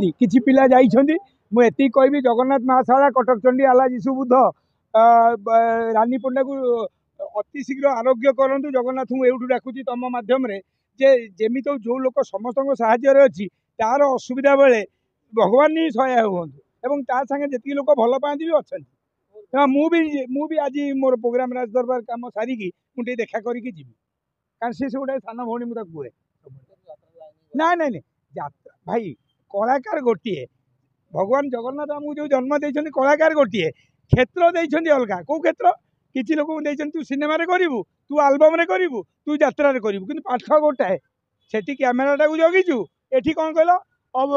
किछि पिला जाइछन्ति मु एति कहबी जगन्नाथ महाशाला कटक चंडी आला जीशु बुद्ध रानी पंडा को अति शीघ्र आरोग्य करंतु जगन्नाथ को एउठु डाकुची तम माध्यम रे जे जेमित जो लोक समस्त साहाय्य अच्छी तार असुविधा बेले भगवान ही सहाय हुंतु एवं ता संगे जेति लोक भल पाती भी अच्छा मु भी आज मोर प्रोग्राम राज दरबार काम सारिकी मुझे देखा करके जी कारण सी गोटे सान भौणी मुझे कहे ना ना यात्रा भाई कलाकार गोटे भगवान जगन्नाथ आमको जो जन्म देते कलाकार गोटे क्षेत्र देते अलग कौ क्षेत्र किसी लोक तू सिनेमा करू तू आलबम करू तू यात्रा करू कि पाठ गोटाए से कैमेराटा को जगिचु एटी कौन कहल अब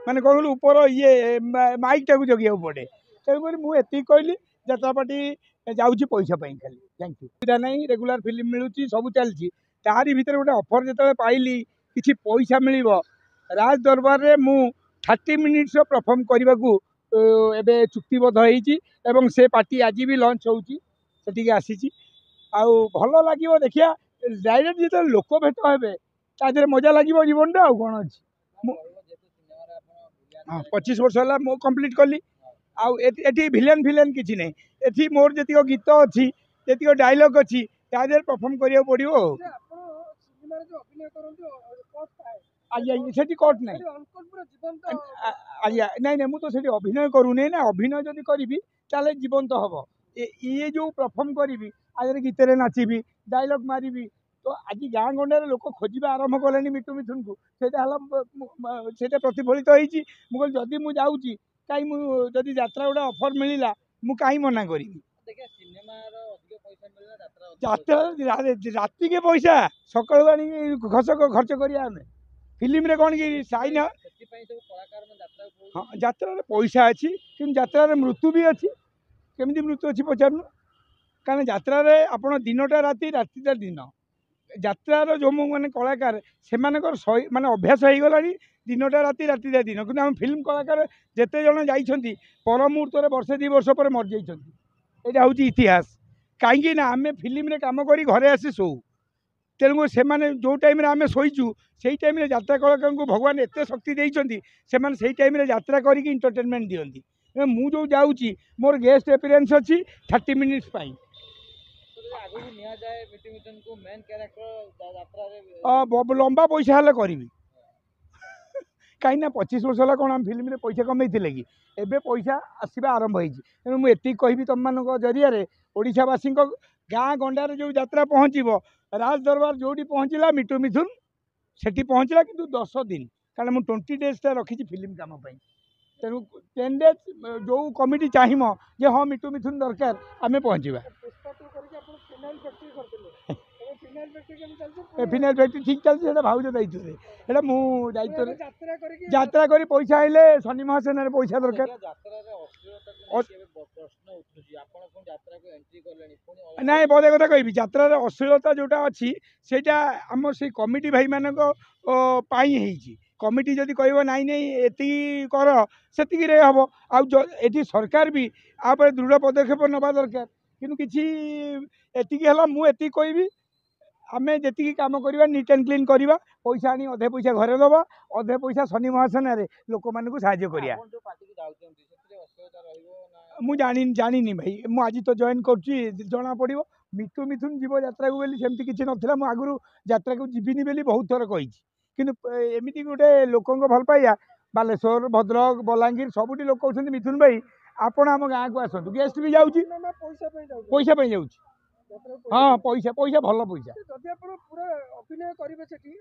माने कहूँ ऊपर ये माइकटा को जगिया पड़े तेणुक मुझे कहली यात्रा पार्टी जाऊँगी पैसा खाली थैंक यू सुविधा नहीं रेगुलर फिल्म मिलूँ सब चलती तारी भितर गोटे अफर जो पाइली किसी पैसा मिल राज दरबार रे मु 30 मिनिट्स परफॉर्म करने को एबे चुक्तिबद्ध होईची एवं से पार्टी आज भी लॉन्च होची सेठी आसी आउ भल लगे देखिया डायरेक्ट जो लोक भेट हे तादे मजा लगे जीवन टा कौन अच्छी 25 वर्ष है मु कंप्लीट कली आउ भिलेन फिलेन किसी नहीं एटी मोर जी गीत अच्छी जी डायलॉग अच्छी तादे परफॉर्म करिया पड़ो आज्ञा से कट ना आज्ञा नाई ना मुझे तो अभिनय करूनी ना अभिनय जदि करी ताले जीवंत हम ये जो परफॉर्म करी आज गीत नाचबी डायलॉग मारिबी तो आज गाँ गंडार लोक खोजा आरंभ कले मिटू मिथुन को से प्रतिफलित होती मुझे जदि मुझे जाऊँगी कहीं जदि यात्रा गोटे अफर मिलला मु कहीं मना करी यात्रा राति के पैसा सकाल आनी खर्च करिया फिल्म रे कौन कि साइन हाँ यात्रा पैसा अच्छी कि यात्रा मृत्यु भी अच्छी केमी मृत्यु अच्छी पचारूँ कारण यात्रा आप दिनटा राति रातिटा दिन यात्रार जो मैंने कलाकार से माने अभ्यास हो गला दिनटा राति रातिटा दिन कि आम फिल्म कलाकार जिते जन जाइछन्ति पर मुहूर्त वर्षे 2 वर्ष पर मर जाइछन्ति एटा हूँ इतिहास कहीं आम फिल्म रे काम करी घरे आसी शो तेणु से जो टाइम आम शोचु से टाइम यात्रा कलाकार को भगवान एत शक्ति देते से टाइम यात्रा करके इंटरटेनमेंट दिखती मु जो जाऊँगी मोर गेस्ट अपीयरेंस अच्छी 30 मिनिट्स लंबा पैसा हेल्ले करी कहीं 25 वर्ष है कौन आम फिल्म रे पैसा कमे कि एबे पैसा आसवा आरंभ हो मुझे कहबी तुम मान जरिया ओडावासी गाँ गंडार जो यात्रा पहुँचब राज दरबार जोटी पहुँचला मिटू मिथुन सेठी पहुँचला किंतु 10 दिन कारण मुझे 20 डेज रखी फिल्म काम तेणु 10 डेज जो कमिटी चाहिए जे हाँ मिटू मिथुन दरकार आम पहुँचवा फिनाइल फैक्ट्री ठीक चलती भाज दायित्व मु दायित्व यात्रा करी पैसा आइले शनि महासेन पैसा दरकार ना बड़े कथा कहि यात्रार अश्लीलता जोटा अच्छी से आम से कमिटी भाई मान कमिटी जदि कह नाई नहीं एति कर से हम आउ सरकार भी आप दृढ़ पदक्षेप नवा दरकार कि किसी मुझे कहबी आम जी कम करवा नीट एंड क्लीन करवा पैसा आनी अधे पैसा घरे दबा अधे पैसा शनि महासेन लोक मान साहाय्य करिया मु जानी भाई मु आज तो जॉइन कर जना पड़ो मिटू मिथुन जीव यात्रा को सेमती किसी नाला मुझे आगुरी यात्रा को जीविनी बोली बहुत थर कही एमती गोटे लोक भल पाइया बालेश्वर भद्रक बलांगीर सबुठी लोक कहते मिथुन भाई आपण आम गाँ को आसतु गेस्ट भी जाऊँगी पैसा जाऊँ हाँ पैसा पैसा भल पैसा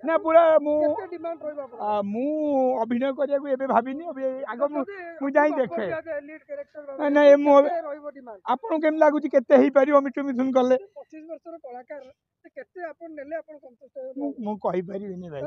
ना पूरा मु अभिनय करा भाविनी आग मुझे देखे ना आपन केम लगुच के मिटू मिथुन कले 25 वर्षर कलाकार कही पारि भाई।